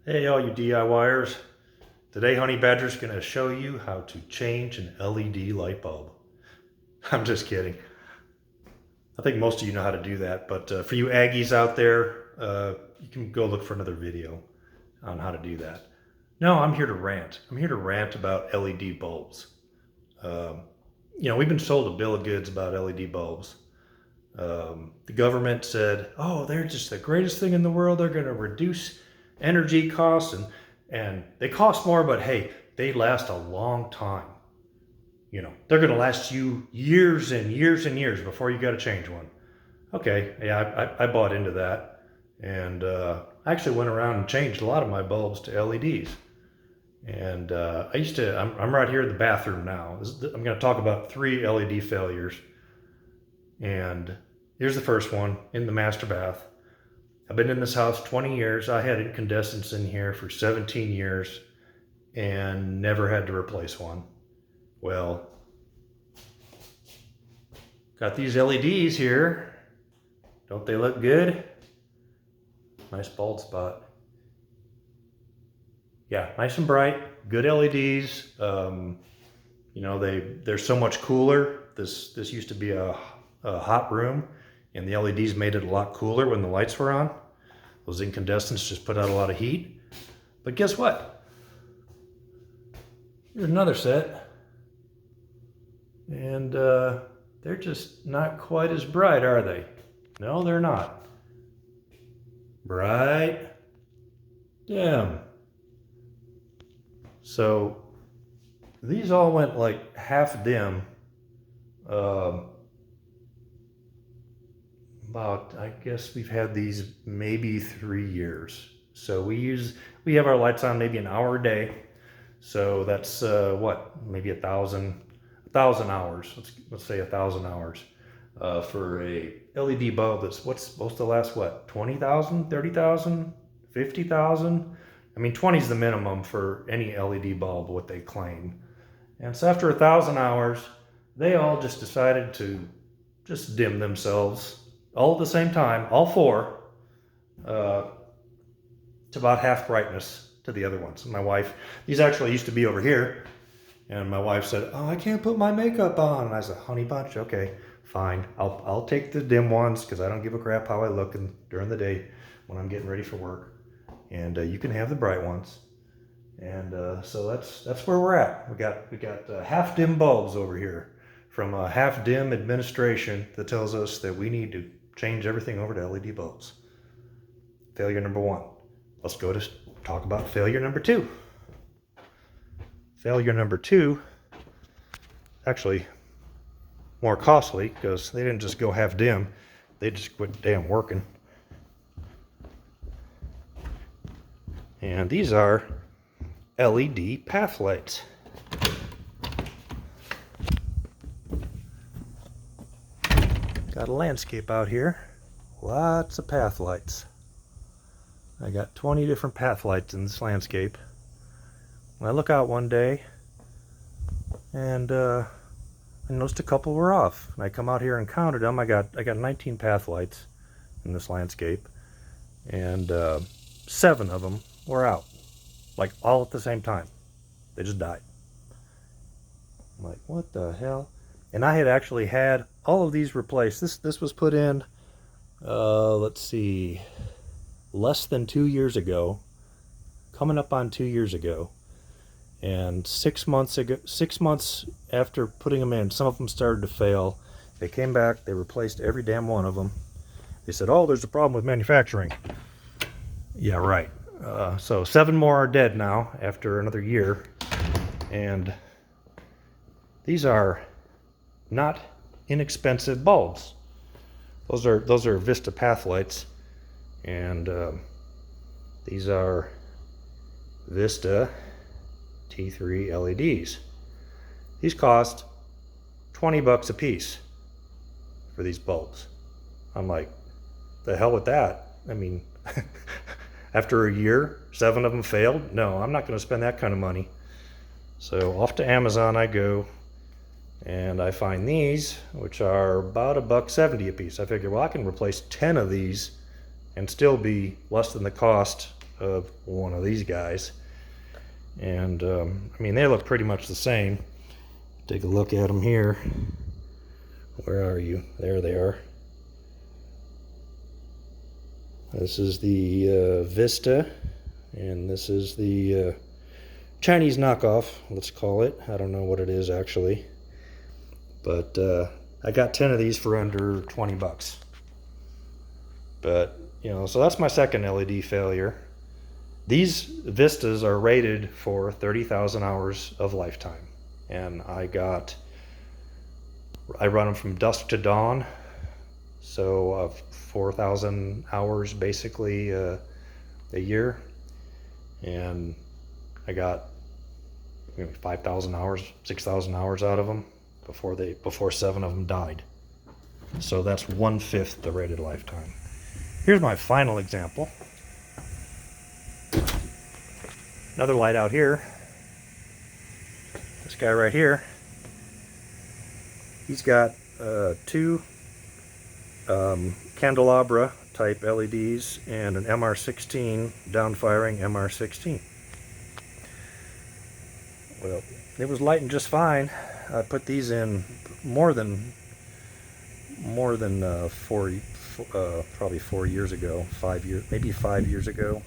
Hey all you DIYers, today Honey Badger's going to show you how to change an LED light bulb. I'm just kidding. I think most of you know how to do that, but for you Aggies out there, you can go look for another video on how to do that. No, I'm here to rant. I'm here to rant about LED bulbs. We've been sold a bill of goods about LED bulbs. The government said, oh, they're just the greatest thing in the world. They're going to reduce energy costs and they cost more, but hey, they last a long time. They're going to last you years and years and years before you got to change one. Okay, yeah, I bought into that, and I actually went around and changed a lot of my bulbs to LEDs. And I'm right here in the bathroom now. I'm going to talk about 3 LED failures. And here's the first one, in the master bath. I've been in this house 20 years. I had incandescents in here for 17 years and never had to replace one. Well, got these LEDs here. Don't they look good? Nice bald spot. Yeah, nice and bright, good LEDs. They're so much cooler. This used to be a hot room, and the LEDs made it a lot cooler when the lights were on. Those incandescents just put out a lot of heat. But guess what? Here's another set. And they're just not quite as bright, are they? No, they're not. Bright, dim. So these all went like half dim. I guess we've had these let's 3 years. So we have our lights on maybe an hour a day. So that's maybe 1,000 hours. Let's say 1,000 hours for a LED bulb that's what's supposed to last 20,000, 30,000, 50,000. I mean, 20 is the minimum for any LED bulb, what they claim. And so after 1,000 hours, they all just decided to just dim themselves all at the same time, all 4, to about half brightness to the other ones. My wife, these actually used to be over here, and my wife said, oh, I can't put my makeup on. And I said, honey bunch, okay, fine. I'll take the dim ones because I don't give a crap how I look during the day when I'm getting ready for work. And you can have the bright ones. And so that's where we're at. We got half dim bulbs over here from a half dim administration that tells us that we need to change everything over to LED bulbs. Failure number 1. Let's go to talk about failure number 2. Failure number 2, actually more costly because they didn't just go half dim, they just quit damn working. And these are LED path lights. Got a landscape out here. Lots of path lights. I got 20 different path lights in this landscape. When I look out one day and I noticed a couple were off. And I come out here and counted them. I got 19 path lights in this landscape, and 7 of them were out, like all at the same time. They just died. I'm like, what the hell? And I had actually had all of these replaced. This was put in, let's see, less than 2 years ago, coming up on 2 years ago. And 6 months after putting them in, some of them started to fail. They came back, they replaced every damn one of them. They said, oh, there's a problem with manufacturing. Yeah, right. So 7 more are dead now after another year. And these are not inexpensive bulbs. Those are Vista path lights, and these are Vista T3 LEDs. These cost $20 a piece for these bulbs. I'm like, the hell with that. I mean, after a year, 7 of them failed. No, I'm not going to spend that kind of money. So off to Amazon I go, and I find these, which are about $1.70 a piece. I figure, well, I can replace 10 of these and still be less than the cost of one of these guys. And I mean, they look pretty much the same. Take a look at them here. Where are you? There they are. This is the Vista, and this is the Chinese knockoff, let's call it. I don't know what it is actually. But I got 10 of these for under 20 bucks. But, you know, so that's my second LED failure. These Vistas are rated for 30,000 hours of lifetime. And I run them from dusk to dawn. So 4,000 hours basically a year. And I got 5,000 hours, 6,000 hours out of them before 7 of them died. So that's 1/5 the rated lifetime. Here's my final example. Another light out here. This guy right here. He's got 2 candelabra type LEDs and an MR16 downfiring MR16. Well, it was lighting just fine. I put these in more than probably 4 years ago, 5 years, maybe 5 years ago,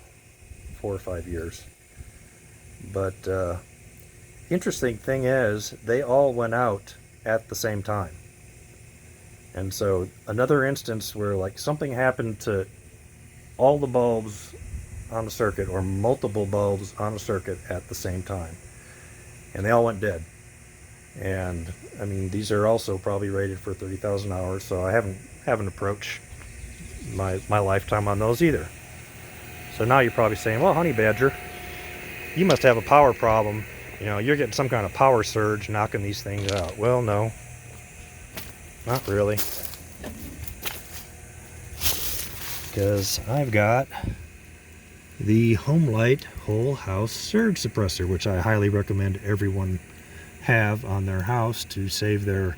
4 or 5 years. But the interesting thing is, they all went out at the same time. And so another instance where like something happened to all the bulbs on the circuit, or multiple bulbs on a circuit at the same time, and they all went dead. And I mean, these are also probably rated for 30,000 hours, so I haven't approached my lifetime on those either. So now you're probably saying, well, Honey Badger, you must have a power problem. You know, you're getting some kind of power surge knocking these things out. Well, no, not really. Because I've got the Homelight Whole House Surge Suppressor, which I highly recommend everyone have on their house to save their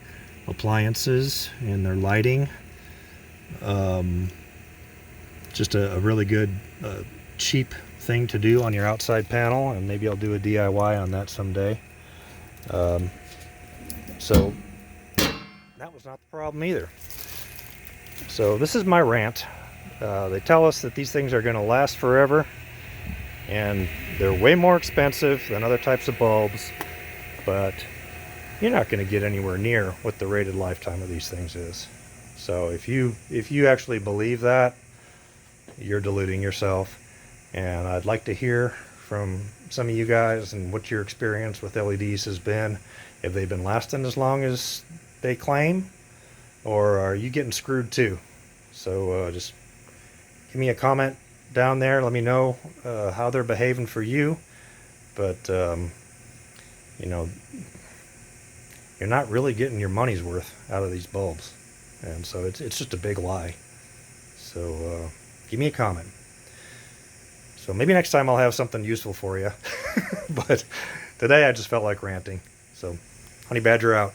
appliances and their lighting. Just a really good cheap thing to do on your outside panel, and maybe I'll do a DIY on that someday. So that was not the problem either. So this is my rant. They tell us that these things are going to last forever, and they're way more expensive than other types of bulbs, but you're not going to get anywhere near what the rated lifetime of these things is. So if you actually believe that, you're deluding yourself. And I'd like to hear from some of you guys and what your experience with LEDs has been. Have they been lasting as long as they claim, or are you getting screwed too? So just give me a comment down there. Let me know how they're behaving for you. But you know, you're not really getting your money's worth out of these bulbs, and so it's just a big lie. So give me a comment. So maybe next time I'll have something useful for you. But today I just felt like ranting. So Honey Badger out.